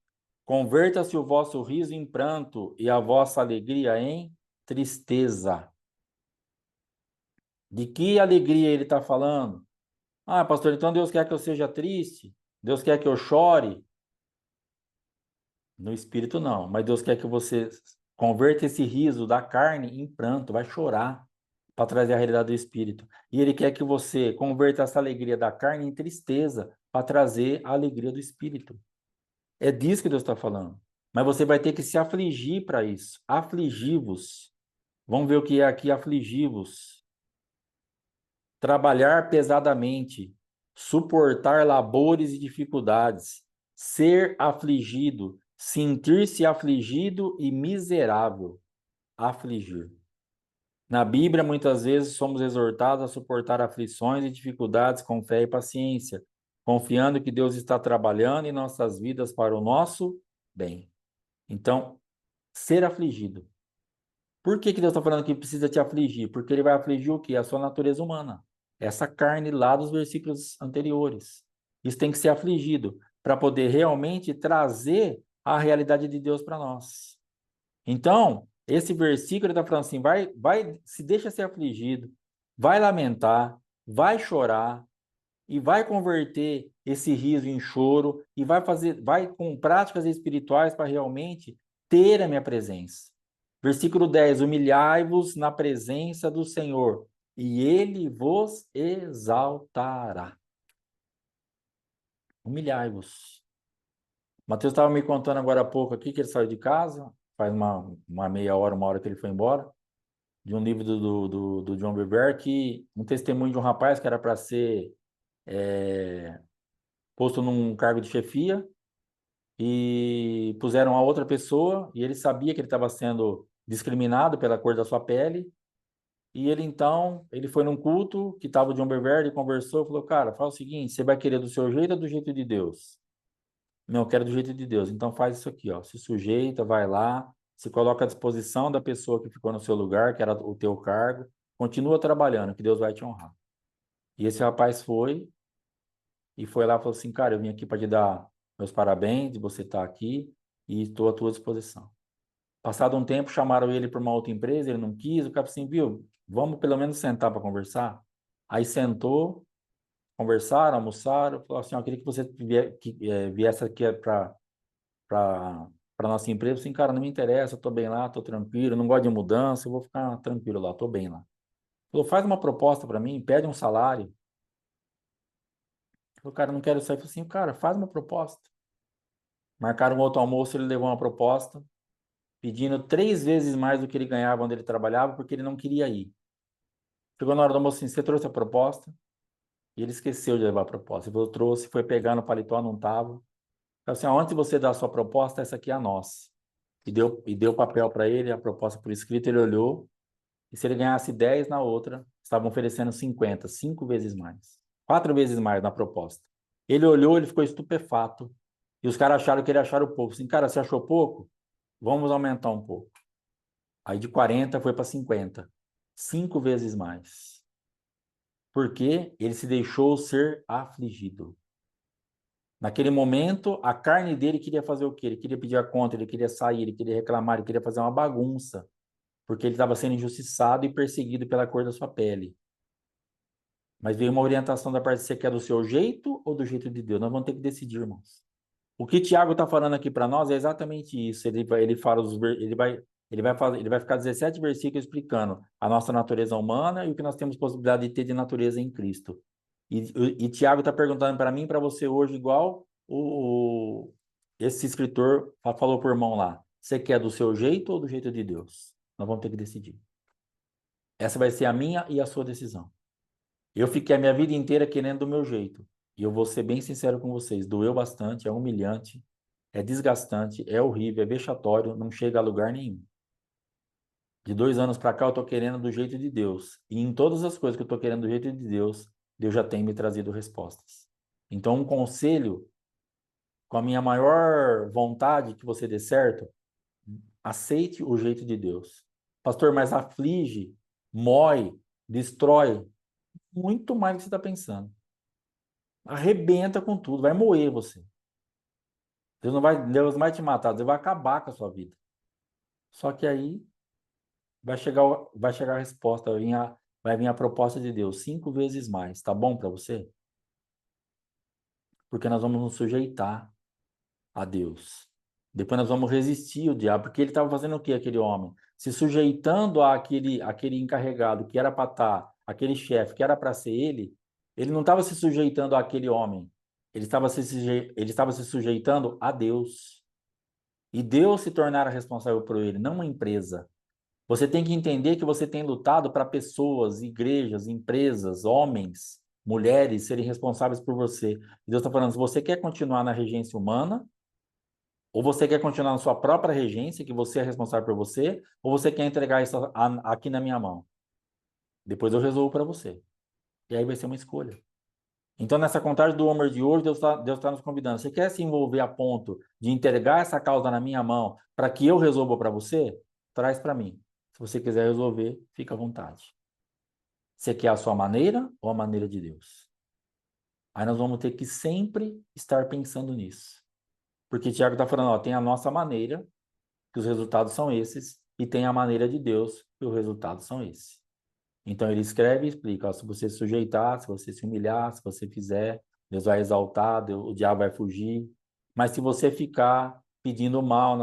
Converta-se o vosso riso em pranto e a vossa alegria em tristeza. De que alegria ele está falando? Ah, pastor, então Deus quer que eu seja triste? Deus quer que eu chore? No espírito não, mas Deus quer que você converta esse riso da carne em pranto, vai chorar para trazer a realidade do espírito. E ele quer que você converta essa alegria da carne em tristeza para trazer a alegria do espírito. É disso que Deus está falando. Mas você vai ter que se afligir para isso. Afligir-vos. Vamos ver o que é aqui afligir-vos. Trabalhar pesadamente, suportar labores e dificuldades, ser afligido, sentir-se afligido e miserável. Afligir. Na Bíblia, muitas vezes somos exortados a suportar aflições e dificuldades com fé e paciência, confiando que Deus está trabalhando em nossas vidas para o nosso bem. Então, ser afligido. Por que que Deus está falando que precisa te afligir? Porque ele vai afligir o quê? A sua natureza humana. Essa carne lá dos versículos anteriores. Isso tem que ser afligido para poder realmente trazer a realidade de Deus para nós. Então, esse versículo está falando assim: se deixa ser afligido, vai lamentar, vai chorar e vai converter esse riso em choro e vai com práticas espirituais para realmente ter a minha presença. Versículo 10: Humilhai-vos na presença do Senhor, e ele vos exaltará. Humilhai-vos. Mateus estava me contando agora há pouco aqui que ele saiu de casa, faz uma meia hora, uma hora que ele foi embora, de um livro do John Bevere, que um testemunho de um rapaz que era para ser posto num cargo de chefia, e puseram a outra pessoa, e ele sabia que ele estava sendo discriminado pela cor da sua pele, e ele então, ele foi num culto que estava o John Bevere, ele conversou, falou, cara, faz o seguinte, você vai querer do seu jeito ou do jeito de Deus? Não, eu quero do jeito de Deus. Então faz isso aqui, ó. Se sujeita, vai lá, se coloca à disposição da pessoa que ficou no seu lugar, que era o teu cargo, continua trabalhando, que Deus vai te honrar. E esse rapaz foi e foi lá e falou assim, cara, eu vim aqui para te dar meus parabéns de você estar aqui e estou à tua disposição. Passado um tempo, chamaram ele para uma outra empresa, ele não quis, o cara falou assim, viu, vamos pelo menos sentar para conversar? Aí sentou, conversaram, almoçaram, falou assim, ó, eu queria que você viesse aqui para nossa empresa, assim, cara, não me interessa, eu tô bem lá, tô tranquilo, não gosto de mudança, eu vou ficar tranquilo lá, tô bem lá. Falou, faz uma proposta para mim, pede um salário. O cara, não quero sair. Falei assim, cara, faz uma proposta. Marcaram um outro almoço, ele levou uma proposta, pedindo 3 vezes mais do que ele ganhava onde ele trabalhava, porque ele não queria ir. Chegou na hora do almoço assim, você trouxe a proposta? E ele esqueceu de levar a proposta. Ele falou, trouxe, foi pegar no paletó, não tava. Falei assim, antes de você dar a sua proposta, essa aqui é a nossa. E deu o papel para ele, a proposta por escrito, ele olhou, e se ele ganhasse 10 na outra, estavam oferecendo 50, 5 vezes mais. 4 vezes mais na proposta. Ele olhou, ele ficou estupefato. E os caras acharam que ele acharam pouco. Assim, cara, você achou pouco? Vamos aumentar um pouco. Aí de 40 foi para 50. 5 vezes mais. Porque ele se deixou ser afligido. Naquele momento, a carne dele queria fazer o quê? Ele queria pedir a conta, ele queria sair, ele queria reclamar, ele queria fazer uma bagunça. Porque ele estava sendo injustiçado e perseguido pela cor da sua pele. Mas veio uma orientação da parte de você quer do seu jeito ou do jeito de Deus. Nós vamos ter que decidir, irmãos. O que Tiago está falando aqui para nós é exatamente isso. Ele fala ele vai ficar 17 versículos explicando a nossa natureza humana e o que nós temos possibilidade de ter de natureza em Cristo. E Tiago está perguntando para mim e para você hoje, igual esse escritor falou por irmão lá. Você quer do seu jeito ou do jeito de Deus? Nós vamos ter que decidir. Essa vai ser a minha e a sua decisão. Eu fiquei a minha vida inteira querendo do meu jeito. E eu vou ser bem sincero com vocês. Doeu bastante, é humilhante, é desgastante, é horrível, é vexatório, não chega a lugar nenhum. De 2 anos para cá eu tô querendo do jeito de Deus. E em todas as coisas que eu tô querendo do jeito de Deus, Deus já tem me trazido respostas. Então, um conselho, com a minha maior vontade que você dê certo, aceite o jeito de Deus. Pastor, mas aflige, mói, destrói muito mais do que você está pensando. Arrebenta com tudo, vai moer você. Deus não vai te matar, Deus vai acabar com a sua vida. Só que aí vai chegar a resposta, vai vir a proposta de Deus 5 vezes mais. Tá bom para você? Porque nós vamos nos sujeitar a Deus. Depois nós vamos resistir ao diabo, porque ele estava fazendo o que aquele homem? Se sujeitando àquele encarregado que era para estar, aquele chefe que era para ser ele não estava se sujeitando àquele homem. Ele estava se sujeitando a Deus. E Deus se tornara responsável por ele, não uma empresa. Você tem que entender que você tem lutado para pessoas, igrejas, empresas, homens, mulheres serem responsáveis por você. E Deus está falando, se você quer continuar na regência humana, ou você quer continuar na sua própria regência, que você é responsável por você, ou você quer entregar isso aqui na minha mão. Depois eu resolvo para você. E aí vai ser uma escolha. Então, nessa contagem do Homer de hoje, Deus tá nos convidando. Você quer se envolver a ponto de entregar essa causa na minha mão para que eu resolva para você? Traz para mim. Se você quiser resolver, fica à vontade. Você quer a sua maneira ou a maneira de Deus? Aí nós vamos ter que sempre estar pensando nisso. Porque Tiago está falando, ó, tem a nossa maneira, que os resultados são esses, e tem a maneira de Deus, que os resultados são esses. Então ele escreve e explica, ó, se você se sujeitar, se você se humilhar, se você fizer, Deus vai exaltar, o diabo vai fugir. Mas se você ficar pedindo mal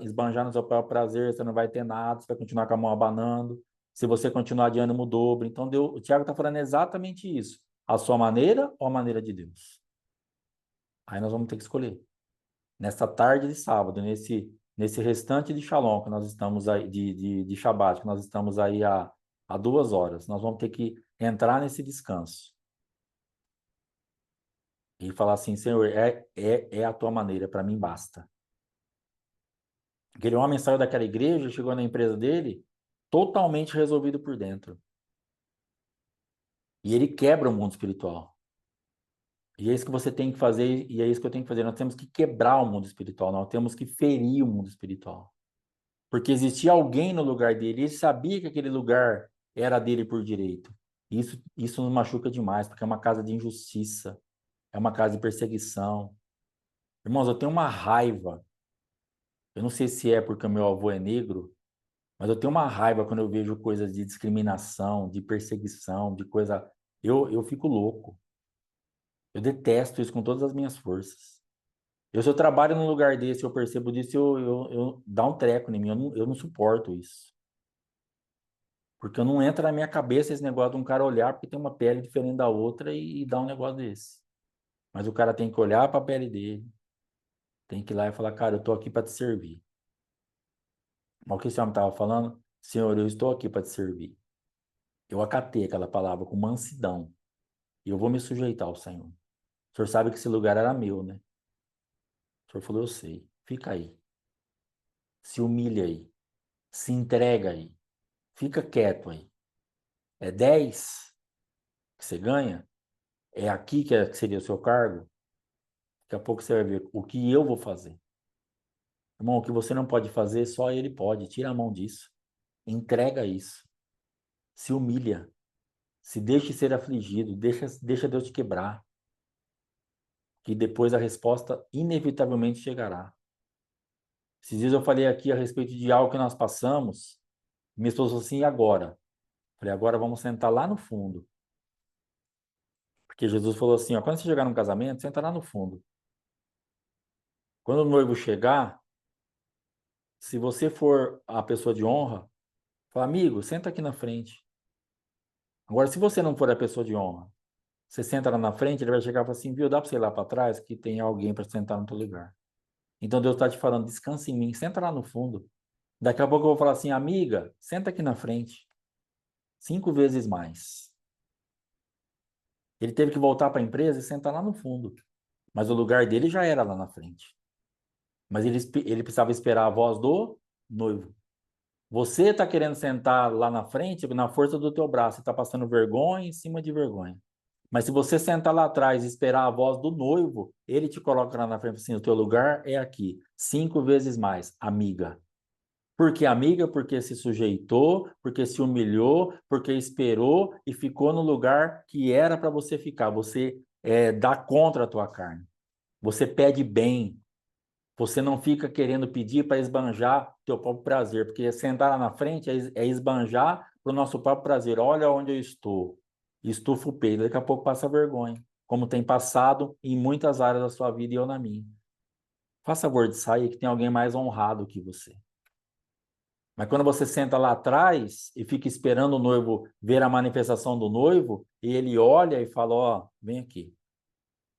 esbanjar no seu próprio prazer, você não vai ter nada, você vai continuar com a mão abanando. Se você continuar de ânimo dobro. Então o Tiago está falando exatamente isso. A sua maneira ou a maneira de Deus? Aí nós vamos ter que escolher. nessa tarde de sábado, nesse restante de Shalom que nós estamos aí, de Shabbat, que nós estamos aí há 2 horas, nós vamos ter que entrar nesse descanso e falar assim, Senhor, é a tua maneira, para mim basta. Aquele homem saiu daquela igreja, chegou na empresa dele, totalmente resolvido por dentro. E ele quebra o mundo espiritual. E é isso que você tem que fazer, e é isso que eu tenho que fazer. Nós temos que quebrar o mundo espiritual, nós temos que ferir o mundo espiritual. Porque existia alguém no lugar dele, ele sabia que aquele lugar era dele por direito. Isso nos machuca demais, porque é uma casa de injustiça, é uma casa de perseguição. Irmãos, eu tenho uma raiva. Eu não sei se é porque o meu avô é negro, mas eu tenho uma raiva quando eu vejo coisas de discriminação, de perseguição, de coisa. Eu fico louco. Eu detesto isso com todas as minhas forças. Se eu trabalho num lugar desse, eu percebo disso, dá um treco em mim, eu não suporto isso. Porque não entra na minha cabeça esse negócio de um cara olhar porque tem uma pele diferente da outra e dar um negócio desse. Mas o cara tem que olhar para a pele dele, tem que ir lá e falar, cara, eu tô aqui para te servir. Mas o que esse homem estava falando? Senhor, eu estou aqui para te servir. Eu acatei aquela palavra com mansidão e eu vou me sujeitar ao Senhor. O senhor sabe que esse lugar era meu, né? O senhor falou, eu sei. Fica aí. Se humilha aí. Se entrega aí. Fica quieto aí. É 10 que você ganha? É aqui que seria o seu cargo? Daqui a pouco você vai ver o que eu vou fazer. Irmão, o que você não pode fazer, só ele pode. Tira a mão disso. Entrega isso. Se humilha. Se deixe ser afligido. Deixa Deus te quebrar. Que depois a resposta inevitavelmente chegará. Esses dias eu falei aqui a respeito de algo que nós passamos. Minha esposa falou assim, e agora? Falei, agora vamos sentar lá no fundo. Porque Jesus falou assim, ó, quando você chegar num casamento, senta lá no fundo. Quando o noivo chegar, se você for a pessoa de honra, fala, amigo, senta aqui na frente. Agora, se você não for a pessoa de honra, você senta lá na frente, ele vai chegar e falar assim, viu, dá para você ir lá para trás que tem alguém para sentar no teu lugar. Então Deus está te falando, descansa em mim, senta lá no fundo. Daqui a pouco eu vou falar assim, amiga, senta aqui na frente. 5 vezes mais. Ele teve que voltar para a empresa e sentar lá no fundo. Mas o lugar dele já era lá na frente. Mas ele precisava esperar a voz do noivo. Você está querendo sentar lá na frente na força do teu braço, você está passando vergonha em cima de vergonha. Mas se você sentar lá atrás e esperar a voz do noivo, ele te coloca lá na frente assim, o teu lugar é aqui. 5 vezes mais, amiga. Por que amiga? Porque se sujeitou, porque se humilhou, porque esperou e ficou no lugar que era para você ficar. Você dá contra a tua carne. Você pede bem. Você não fica querendo pedir para esbanjar teu próprio prazer, porque sentar lá na frente é esbanjar para o nosso próprio prazer. Olha onde eu estou. Estufa o peito. Daqui a pouco passa vergonha, como tem passado em muitas áreas da sua vida e eu na minha. Faça favor de sair que tem alguém mais honrado que você. Mas quando você senta lá atrás e fica esperando o noivo ver a manifestação do noivo, e ele olha e fala: Ó, vem aqui.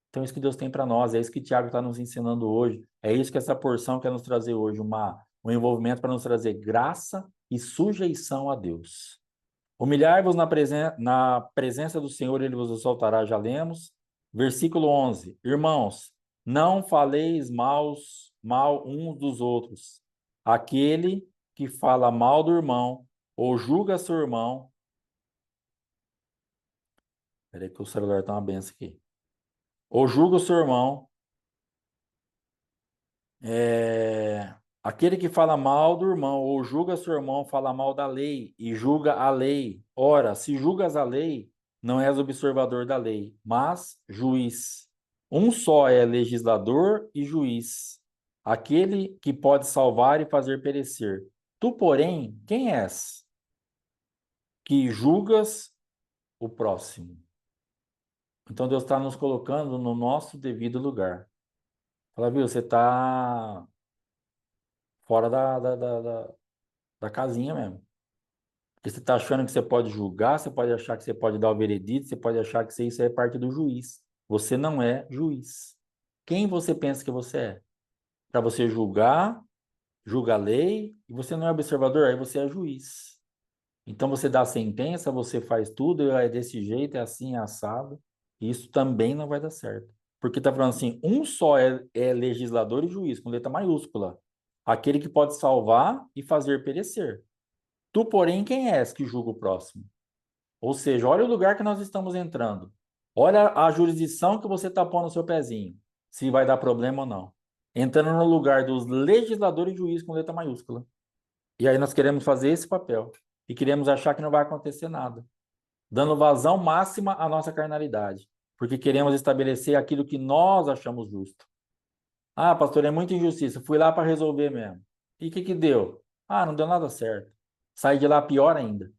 Então, é isso que Deus tem para nós, é isso que Tiago está nos ensinando hoje, é isso que essa porção quer nos trazer hoje, um envolvimento para nos trazer graça e sujeição a Deus. Humilhai-vos na presença do Senhor, ele vos exaltará, já lemos. Versículo 11: Irmãos, não faleis mal uns dos outros. Aquele que fala mal do irmão ou julga seu irmão. Peraí que o celular está uma benção aqui. Ou julga o seu irmão. Aquele que fala mal do irmão ou julga seu irmão fala mal da lei e julga a lei. Ora, se julgas a lei, não és observador da lei, mas juiz. Um só é legislador e juiz, aquele que pode salvar e fazer perecer. Tu, porém, quem és? Que julgas o próximo. Então Deus está nos colocando no nosso devido lugar. Fala, viu, você está fora da casinha mesmo. Porque você está achando que você pode julgar, você pode achar que você pode dar o veredito, você pode achar que isso é parte do juiz. Você não é juiz. Quem você pensa que você é? para você julgar, julga a lei, e você não é observador, aí você é juiz. Então você dá a sentença, você faz tudo, é desse jeito, é assim, é assado. E isso também não vai dar certo. Porque está falando assim, um só é legislador e juiz, com letra maiúscula. Aquele que pode salvar e fazer perecer. Tu, porém, quem és que julga o próximo? Ou seja, olha o lugar que nós estamos entrando. Olha a jurisdição que você está pondo no seu pezinho. Se vai dar problema ou não. Entrando no lugar dos legisladores e juiz com letra maiúscula. E aí nós queremos fazer esse papel. E queremos achar que não vai acontecer nada. Dando vazão máxima à nossa carnalidade. Porque queremos estabelecer aquilo que nós achamos justo. Ah, pastor, é muita injustiça. Fui lá para resolver mesmo. E o que deu? Ah, não deu nada certo. Saí de lá pior ainda.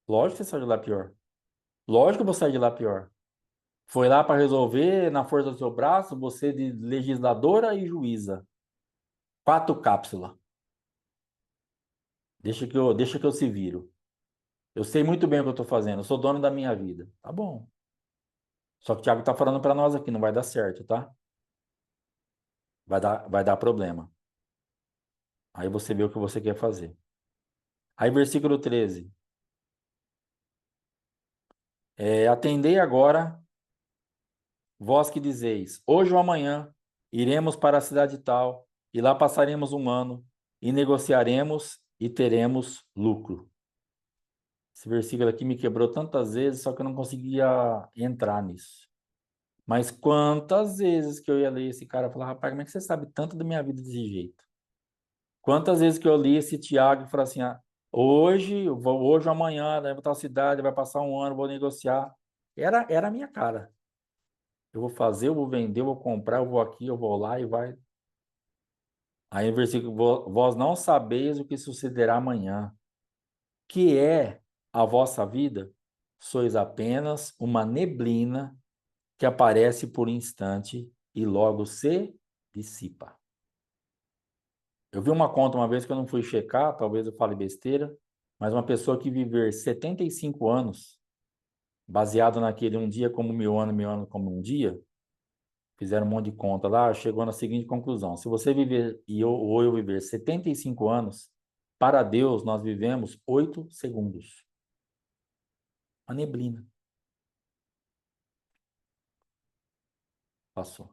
Lógico que você saiu de lá pior. Lógico que eu vou sair de lá pior. Foi lá para resolver, na força do seu braço, você de legisladora e juíza. Quatro cápsulas. Deixa que eu se viro. Eu sei muito bem o que eu estou fazendo. Eu sou dono da minha vida. Tá bom. Só que o Thiago está falando para nós aqui, não vai dar certo, tá? Vai dar problema. Aí você vê o que você quer fazer. Aí, versículo 13. Atendei agora, vós que dizeis, hoje ou amanhã iremos para a cidade tal, e lá passaremos um ano, e negociaremos e teremos lucro. Esse versículo aqui me quebrou tantas vezes, só que eu não conseguia entrar nisso. Mas quantas vezes que eu ia ler esse cara e falar, rapaz, como é que você sabe tanto da minha vida desse jeito? Quantas vezes que eu li esse Tiago e falei assim, hoje ou amanhã, né, vou para a cidade, vai passar um ano, vou negociar. Era a minha cara. Eu vou fazer, eu vou vender, eu vou comprar, eu vou aqui, eu vou lá e vai. Aí o versículo, vós não sabeis o que sucederá amanhã. Que é a vossa vida? Sois apenas uma neblina que aparece por instante e logo se dissipa. Eu vi uma conta uma vez que eu não fui checar, talvez eu fale besteira, mas uma pessoa que viver 75 anos, baseado naquele um dia como mil anos como um dia, fizeram um monte de conta lá, chegou na seguinte conclusão: se você viver ou eu viver 75 anos, para Deus nós vivemos 8 segundos. Uma neblina. Passou.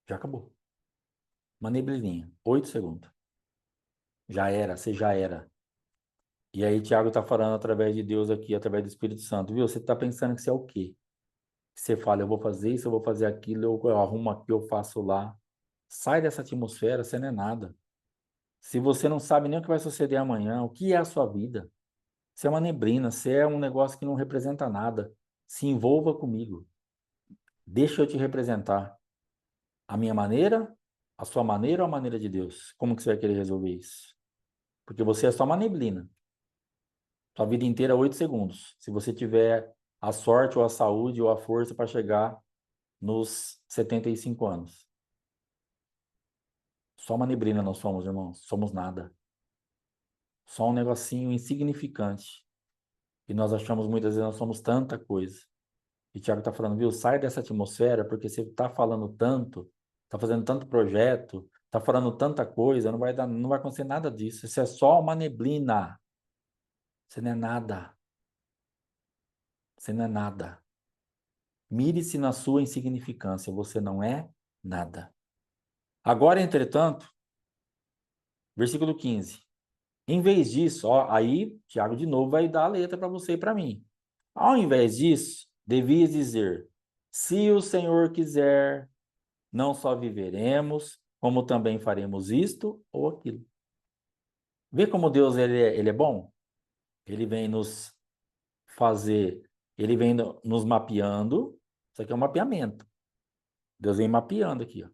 Já acabou. Uma neblininha. 8 segundos. Já era, você já era. E aí, Tiago está falando através de Deus aqui, através do Espírito Santo, viu? Você está pensando que você é o quê? Que você fala, eu vou fazer isso, eu vou fazer aquilo, eu arrumo aqui, eu faço lá. Sai dessa atmosfera, você não é nada. Se você não sabe nem o que vai suceder amanhã, o que é a sua vida? Você é uma neblina, você é um negócio que não representa nada. Se envolva comigo. Deixa eu te representar. A minha maneira, a sua maneira ou a maneira de Deus? Como que você vai querer resolver isso? Porque você é só uma neblina. Sua vida inteira, 8 segundos. Se você tiver a sorte ou a saúde ou a força para chegar nos 75 anos. Só uma neblina nós somos, irmãos. Somos nada. Só um negocinho insignificante. E nós achamos muitas vezes nós somos tanta coisa. E o Thiago está falando, viu? Sai dessa atmosfera, porque você está falando tanto, está fazendo tanto projeto, está falando tanta coisa, não vai acontecer nada disso. Isso é só uma neblina. Você não é nada. Você não é nada. Mire-se na sua insignificância. Você não é nada. Agora, entretanto, versículo 15. Em vez disso, ó, aí Tiago de novo vai dar a letra para você e para mim. Ao invés disso, devias dizer: se o Senhor quiser, não só viveremos, como também faremos isto ou aquilo. Vê como Deus ele é bom? Ele vem nos fazer, ele vem nos mapeando. Isso aqui é um mapeamento. Deus vem mapeando aqui, ó.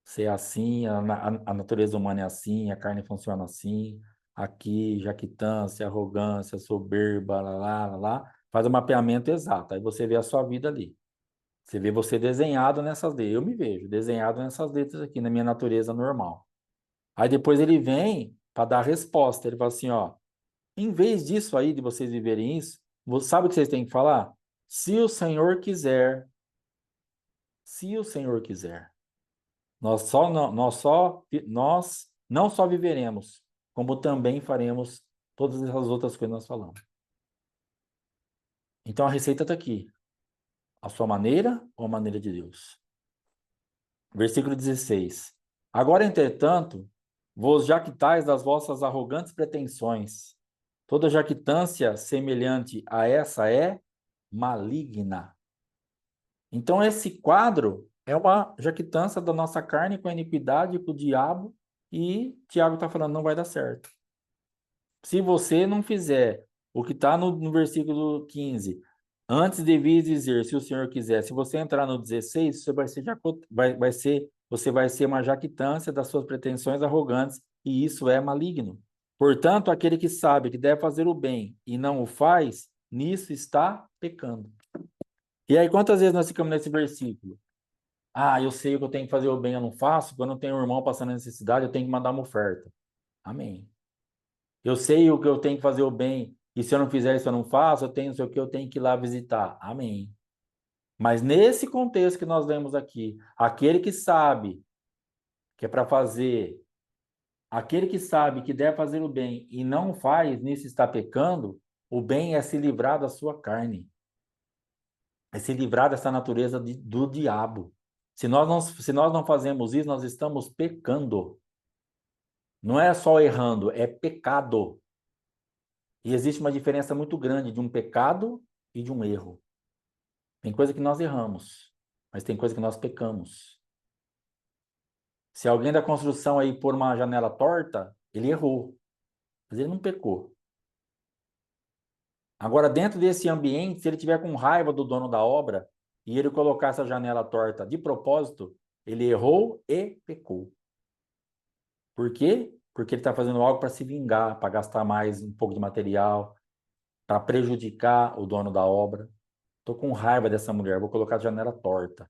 Ser assim, a natureza humana é assim, a carne funciona assim, aqui, jactância, arrogância, soberba, lá, faz o mapeamento exato. Aí você vê a sua vida ali. Você vê você desenhado nessas letras. Eu me vejo desenhado nessas letras aqui, na minha natureza normal. Aí depois ele vem para dar a resposta. Ele fala assim, ó, em vez disso aí, de vocês viverem isso, sabe o que vocês têm que falar? Se o Senhor quiser, se o Senhor quiser. Nós não só viveremos, como também faremos todas essas outras coisas que nós falamos. Então a receita está aqui. A sua maneira ou a maneira de Deus? Versículo 16. Agora, entretanto, vos jactais das vossas arrogantes pretensões. Toda jactância semelhante a essa é maligna. Então, esse quadro é uma jactância da nossa carne com a iniquidade, com o diabo, e Tiago está falando, não vai dar certo. Se você não fizer o que está no versículo 15, antes devias dizer, se o Senhor quiser, se você entrar no 16, você você vai ser uma jactância das suas pretensões arrogantes, e isso é maligno. Portanto, aquele que sabe que deve fazer o bem e não o faz, nisso está pecando. E aí, quantas vezes nós ficamos nesse versículo? Ah, eu sei que eu tenho que fazer o bem, eu não faço. Quando eu tenho um irmão passando necessidade, eu tenho que mandar uma oferta. Amém. Eu sei o que eu tenho que fazer o bem, e se eu não fizer isso, eu não faço, eu tenho não sei o que, eu tenho que ir lá visitar. Amém. Mas nesse contexto que nós lemos aqui, aquele que sabe que é para fazer, aquele que sabe que deve fazer o bem e não faz, nisso está pecando, o bem é se livrar da sua carne, é se livrar dessa natureza do diabo. Se nós não fazemos isso, nós estamos pecando. Não é só errando, é pecado. E existe uma diferença muito grande de um pecado e de um erro. Tem coisa que nós erramos, mas tem coisa que nós pecamos. Se alguém da construção aí pôr uma janela torta, ele errou, mas ele não pecou. Agora, dentro desse ambiente, se ele tiver com raiva do dono da obra e ele colocar essa janela torta de propósito, ele errou e pecou. Por quê? Porque ele está fazendo algo para se vingar, para gastar mais um pouco de material, para prejudicar o dono da obra. Estou com raiva dessa mulher, vou colocar a janela torta.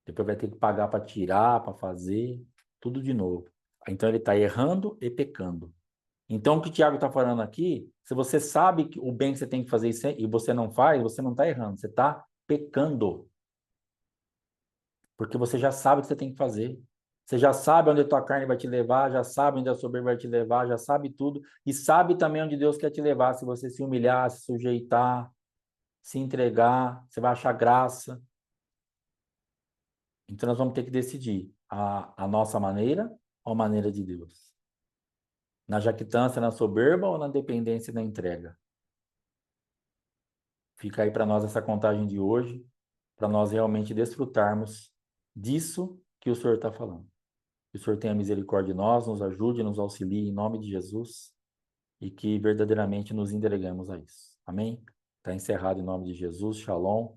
Depois vai ter que pagar para tirar, para fazer, tudo de novo. Então ele está errando e pecando. Então o que o Tiago está falando aqui, se você sabe que o bem que você tem que fazer e você não faz, você não está errando, você está pecando. Porque você já sabe o que você tem que fazer. Você já sabe onde a tua carne vai te levar, já sabe onde a soberba vai te levar, já sabe tudo. E sabe também onde Deus quer te levar, se você se humilhar, se sujeitar, se entregar, você vai achar graça. Então nós vamos ter que decidir a nossa maneira ou a maneira de Deus. Na jactância, na soberba ou na dependência e na entrega? Fica aí para nós essa contagem de hoje, para nós realmente desfrutarmos disso que o Senhor está falando. Que o Senhor tenha misericórdia de nós, nos ajude, nos auxilie em nome de Jesus e que verdadeiramente nos entregamos a isso. Amém? Está encerrado em nome de Jesus. Shalom.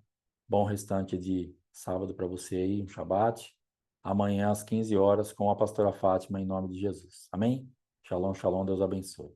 Bom restante de sábado para você aí, um Shabbat. Amanhã às 15 horas com a pastora Fátima em nome de Jesus. Amém? Shalom, shalom. Deus abençoe.